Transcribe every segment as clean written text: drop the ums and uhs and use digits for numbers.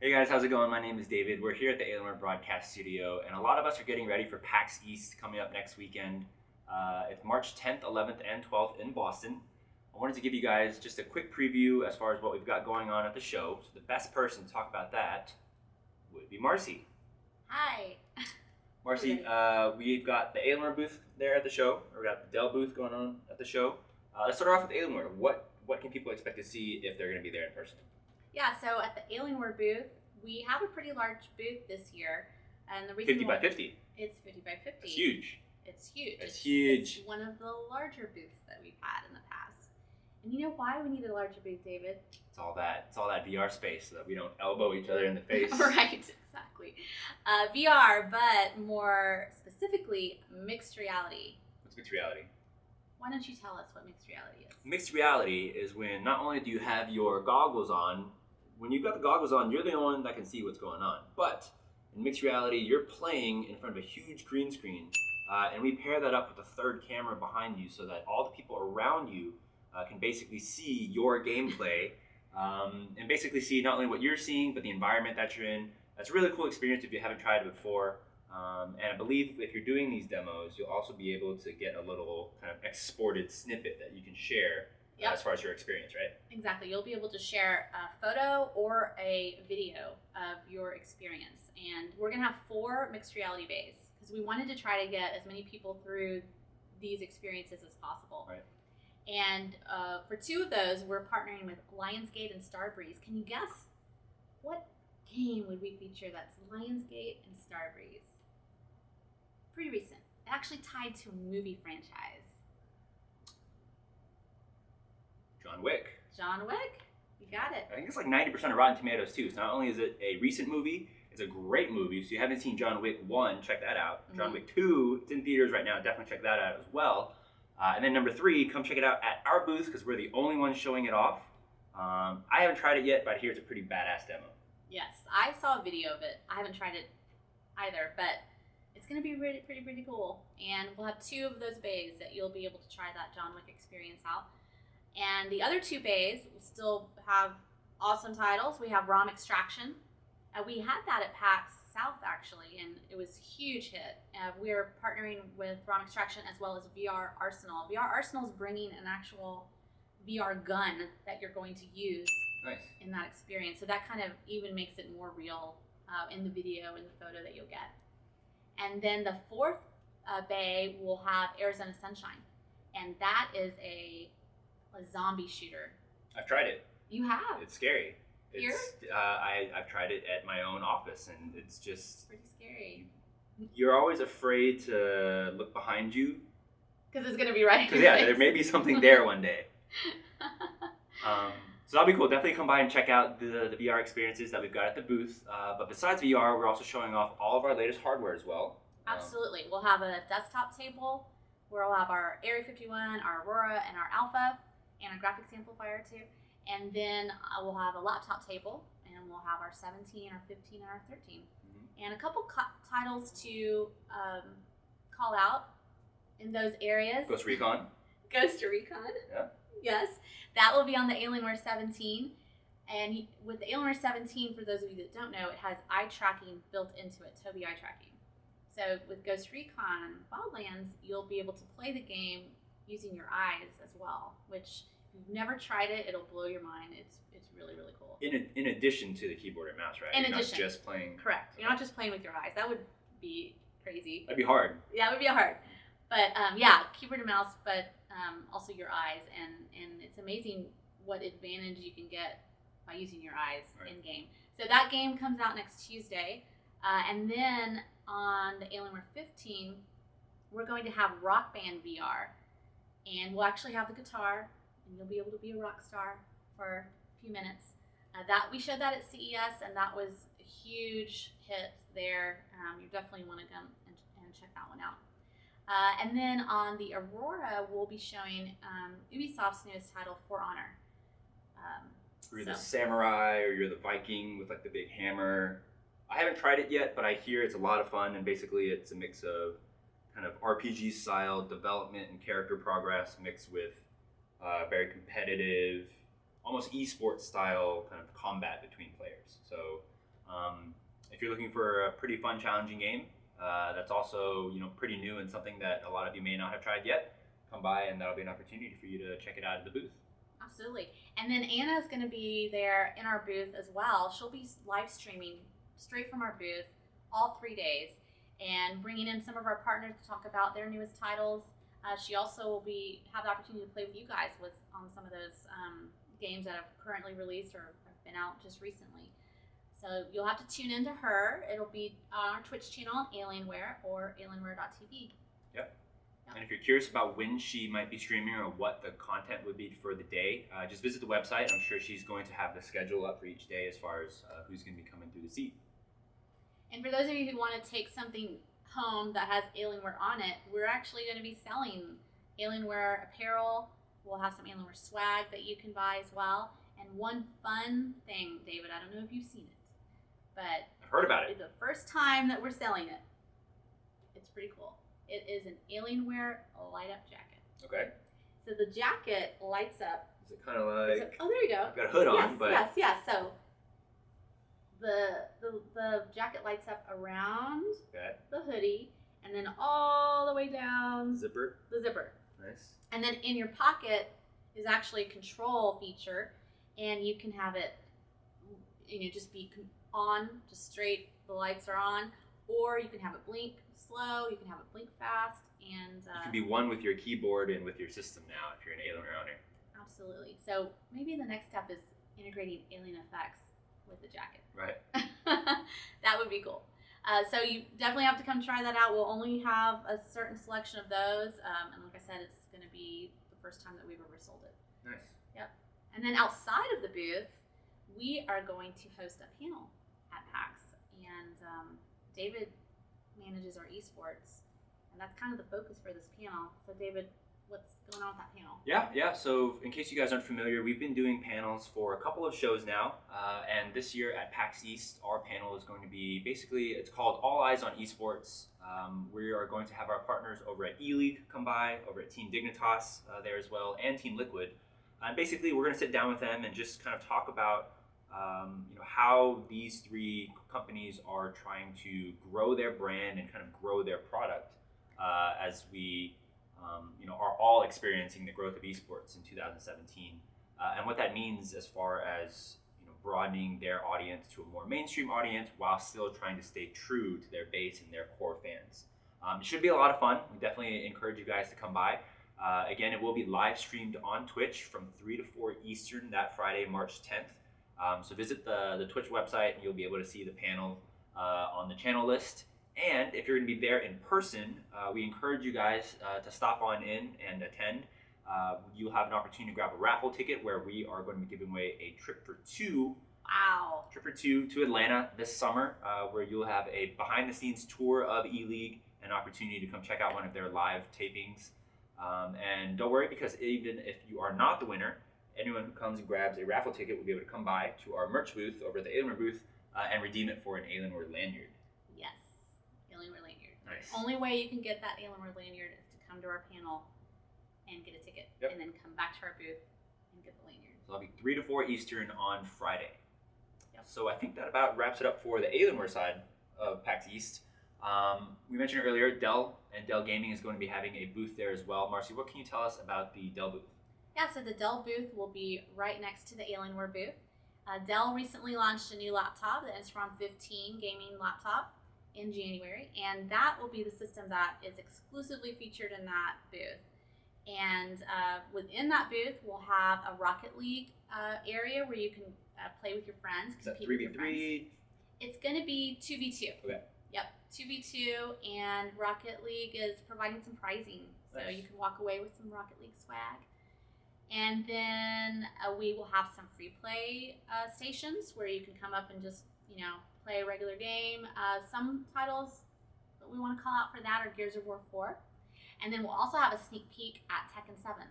Hey guys, how's it going? My name is David. We're here at the Alienware broadcast studio, and a lot of us are getting ready for PAX East coming up next weekend. It's March 10th, 11th, and 12th in Boston. I wanted to give you guys just a quick preview as far as what we've got going on at the show. So the best person to talk about that would be Marcie. Hi. Marcie, we've got the Alienware booth there at the show. We've got the Dell booth going on at the show. Let's start off with Alienware. What can people expect to see if they're going to be there in person? Yeah, so at the Alienware booth, we have a pretty large booth this year. And the reason 50 by 50. It's 50 by 50. It's huge. It's huge. It's huge. It's one of the larger booths that we've had in the past. And you know why we need a larger booth, David? It's all that VR space so that we don't elbow each other in the face. Right, exactly. VR, but more specifically, mixed reality. What's mixed reality? Why don't you tell us what mixed reality is? Mixed reality is when not only do you have your goggles on, when you've got the goggles on, you're the only one that can see what's going on. But in mixed reality, you're playing in front of a huge green screen, and we pair that up with a third camera behind you so that all the people around you can basically see your gameplay and basically see not only what you're seeing, but the environment that you're in. That's a really cool experience if you haven't tried it before. And I believe if you're doing these demos, you'll also be able to get a little kind of exported snippet that you can share as far as your experience, right? Exactly. You'll be able to share a photo or a video of your experience. And we're going to have 4 mixed reality bays because we wanted to try to get as many people through these experiences as possible. Right. And for 2 of those, we're partnering with Lionsgate and Starbreeze. Can you guess what game would we feature that's Lionsgate and Starbreeze? Pretty recent. Actually tied to a movie franchise. John Wick. John Wick? You got it. I think it's like 90% of Rotten Tomatoes too. So not only is it a recent movie, it's a great movie. So if you haven't seen John Wick 1, check that out. Mm-hmm. John Wick 2, it's in theaters right now. Definitely check that out as well. And then number 3, come check it out at our booth because we're the only ones showing it off. I haven't tried it yet, but I hear it's a pretty badass demo. Yes, I saw a video of it. I haven't tried it either, but it's going to be pretty cool. And we'll have 2 of those bays that you'll be able to try that John Wick experience out. And the other 2 bays will still have awesome titles. We have ROM Extraction. We had that at PAX South, actually, and it was a huge hit. We're partnering with ROM Extraction as well as VR Arsenal. VR Arsenal is bringing an actual VR gun that you're going to use in that experience. So that kind of even makes it more real in the video and the photo that you'll get. And then the 4th bay will have Arizona Sunshine, and that is a zombie shooter. I've tried it. You have? It's scary. Here? I've tried it at my own office, and it's just pretty scary. You're always afraid to look behind you because it's gonna be right. Because there may be something there one day. So that'll be cool. Definitely come by and check out the VR experiences that we've got at the booth. But besides VR, we're also showing off all of our latest hardware as well. Absolutely. We'll have a desktop table where we'll have our Area 51, our Aurora, and our Alpha, and a graphics amplifier too. And then we'll have a laptop table, and we'll have our 17, our 15, and our 13. Mm-hmm. And a couple titles to call out in those areas. Ghost Recon. Ghost Recon. Yeah. Yes. That will be on the Alienware 17. And with the Alienware 17, for those of you that don't know, it has eye tracking built into it, Tobii eye tracking. So with Ghost Recon Wildlands, you'll be able to play the game using your eyes as well, which if you've never tried it, it'll blow your mind. It's really cool. In addition to the keyboard and mouse, right? You're not just playing. Correct. You're not just playing with your eyes. That would be crazy. That'd be hard. Yeah, it would be hard. But keyboard and mouse, but also your eyes, and it's amazing what advantage you can get by using your eyes in game. So that game comes out next Tuesday, and then on the Alienware 15, we're going to have Rock Band VR, and we'll actually have the guitar, and you'll be able to be a rock star for a few minutes. We showed that at CES, and that was a huge hit there. You definitely want to come and check that one out. And then on the Aurora, we'll be showing Ubisoft's newest title, For Honor. You're the samurai, or you're the Viking with like the big hammer. I haven't tried it yet, but I hear it's a lot of fun, and basically it's a mix of kind of RPG style development and character progress mixed with very competitive, almost esports style kind of combat between players. So If you're looking for a pretty fun, challenging game that's also pretty new and something that a lot of you may not have tried yet, come by and that'll be an opportunity for you to check it out at the booth. Absolutely. And then Anna's going to be there in our booth as well. She'll be live streaming straight from our booth all 3 days and bringing in some of our partners to talk about their newest titles. She also will have the opportunity to play with you guys on some of those games that have currently released or have been out just recently. So you'll have to tune into her. It'll be on our Twitch channel on Alienware or alienware.tv. Yep. And if you're curious about when she might be streaming or what the content would be for the day, just visit the website. I'm sure she's going to have the schedule up for each day as far as who's going to be coming through the seat. And for those of you who want to take something home that has Alienware on it, we're actually going to be selling Alienware apparel. We'll have some Alienware swag that you can buy as well. And one fun thing, David, I don't know if you've seen it, but I've heard about it. It's the first time that we're selling it. It's pretty cool. It is an Alienware light-up jacket. Okay. So the jacket lights up. Is it kind of like? Oh, there you go. I've got a hood on, yes, but yes. So the jacket lights up around the hoodie, and then all the way down zipper. The zipper. Nice. And then in your pocket is actually a control feature, and you can have it, just be on, just straight. The lights are on, or you can have it blink slow. You can have it blink fast, and you can be one with your keyboard and with your system now if you're an Alienware owner. Absolutely. So maybe the next step is integrating alien effects with the jacket. Right. That would be cool. So you definitely have to come try that out. We'll only have a certain selection of those, and like I said, it's going to be the first time that we've ever sold it. Nice. Yep. And then outside of the booth, we are going to host a panel at PAX, and David manages our esports, and that's kind of the focus for this panel. So David, what's going on with that panel? Yeah. So in case you guys aren't familiar, we've been doing panels for a couple of shows now, and this year at PAX East, our panel is going to be it's called All Eyes on Esports. We are going to have our partners over at E-League come by, over at Team Dignitas there as well, and Team Liquid. And basically, we're going to sit down with them and just kind of talk about how these three companies are trying to grow their brand and kind of grow their product as we are all experiencing the growth of esports in 2017, and what that means as far as broadening their audience to a more mainstream audience while still trying to stay true to their base and their core fans. It should be a lot of fun. We definitely encourage you guys to come by. Again, it will be live streamed on Twitch from 3 to 4 Eastern that Friday, March 10th. So visit the Twitch website and you'll be able to see the panel on the channel list. And if you're going to be there in person, we encourage you guys to stop on in and attend. You'll have an opportunity to grab a raffle ticket where we are going to be giving away a trip for two. Wow. Trip for two to Atlanta this summer, where you'll have a behind-the-scenes tour of E-League, an opportunity to come check out one of their live tapings. And don't worry, because even if you are not the winner, anyone who comes and grabs a raffle ticket will be able to come by to our merch booth over at the Alienware booth and redeem it for an Alienware lanyard. Yes, Alienware lanyard. Nice. The only way you can get that Alienware lanyard is to come to our panel and get a ticket, and then come back to our booth and get the lanyard. So that'll be 3 to 4 Eastern on Friday. Yep. So I think that about wraps it up for the Alienware side of PAX East. We mentioned earlier Dell and Dell Gaming is going to be having a booth there as well. Marcie, what can you tell us about the Dell booth? Yeah, so the Dell booth will be right next to the Alienware booth. Dell recently launched a new laptop, the Inspiron 15 gaming laptop, in January, and that will be the system that is exclusively featured in that booth. And within that booth, we'll have a Rocket League area where you can play with your friends. Is that 3v3? It's going to be 2v2. Okay. Yep, 2v2, and Rocket League is providing some prizing. So Nice. you can walk away with some Rocket League swag. And then we will have some free play stations where you can come up and just, play a regular game. Some titles that we want to call out for that are Gears of War 4. And then we'll also have a sneak peek at Tekken 7.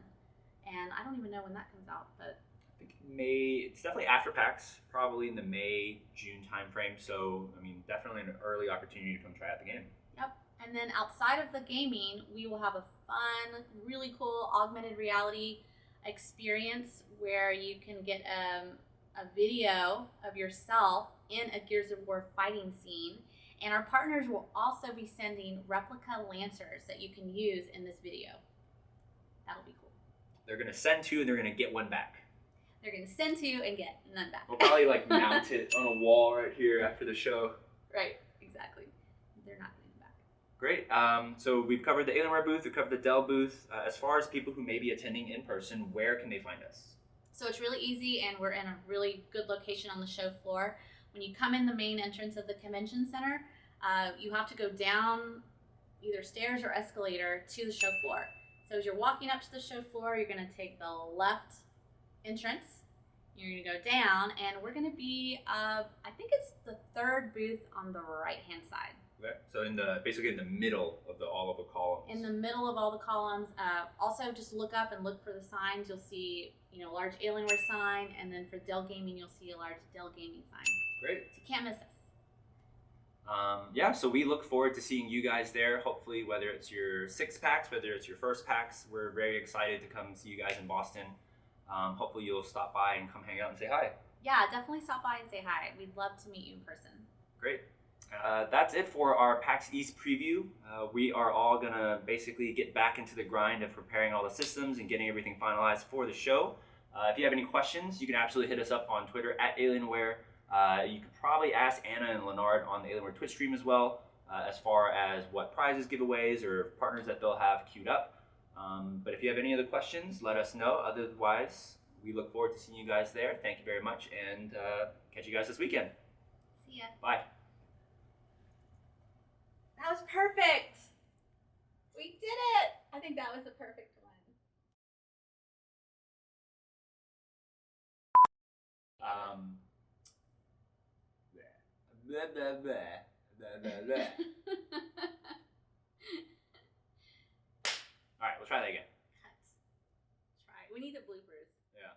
And I don't even know when that comes out, but I think it's definitely after PAX, probably in the May, June timeframe. So, definitely an early opportunity to come try out the game. Yep. And then outside of the gaming, we will have a fun, really cool augmented reality experience where you can get a video of yourself in a Gears of War fighting scene. And our partners will also be sending replica Lancers that you can use in this video. That'll be cool. They're going to send 2 and they're going to get 1 back. They're going to send 2 and get none back. We'll probably like mount it on a wall right here after the show. Right, exactly. They're not getting back. Great. So we've covered the Alienware booth, we've covered the Dell booth. As far as people who may be attending in person, where can they find us? So it's really easy, and we're in a really good location on the show floor. When you come in the main entrance of the convention center, you have to go down either stairs or escalator to the show floor. So as you're walking up to the show floor, you're going to take the left entrance. You're going to go down, and we're going to be, I think it's the 3rd booth on the right-hand side. Okay. So basically in the middle of all of the columns. In the middle of all the columns. Also, just look up and look for the signs. You'll see, a large Alienware sign, and then for Dell Gaming, you'll see a large Dell Gaming sign. Great. So you can't miss us. Yeah, so we look forward to seeing you guys there. Hopefully, whether it's your 6 PAX, whether it's your first PAX, we're very excited to come see you guys in Boston. Hopefully, you'll stop by and come hang out and say hi. Yeah, definitely stop by and say hi. We'd love to meet you in person. Great. That's it for our PAX East preview. We are all going to basically get back into the grind of preparing all the systems and getting everything finalized for the show. If you have any questions, you can absolutely hit us up on Twitter @Alienware. You could probably ask Anna and Leonard on the Alienware Twitch stream as well, as far as what prizes, giveaways, or partners that they'll have queued up. But if you have any other questions, let us know. Otherwise, we look forward to seeing you guys there. Thank you very much, and catch you guys this weekend. See ya. Bye. That was perfect. We did it. I think that was the perfect one. Blah, blah, blah, blah, blah, blah. All right, we'll try that again. Cut. Try. We need the bloopers. Yeah.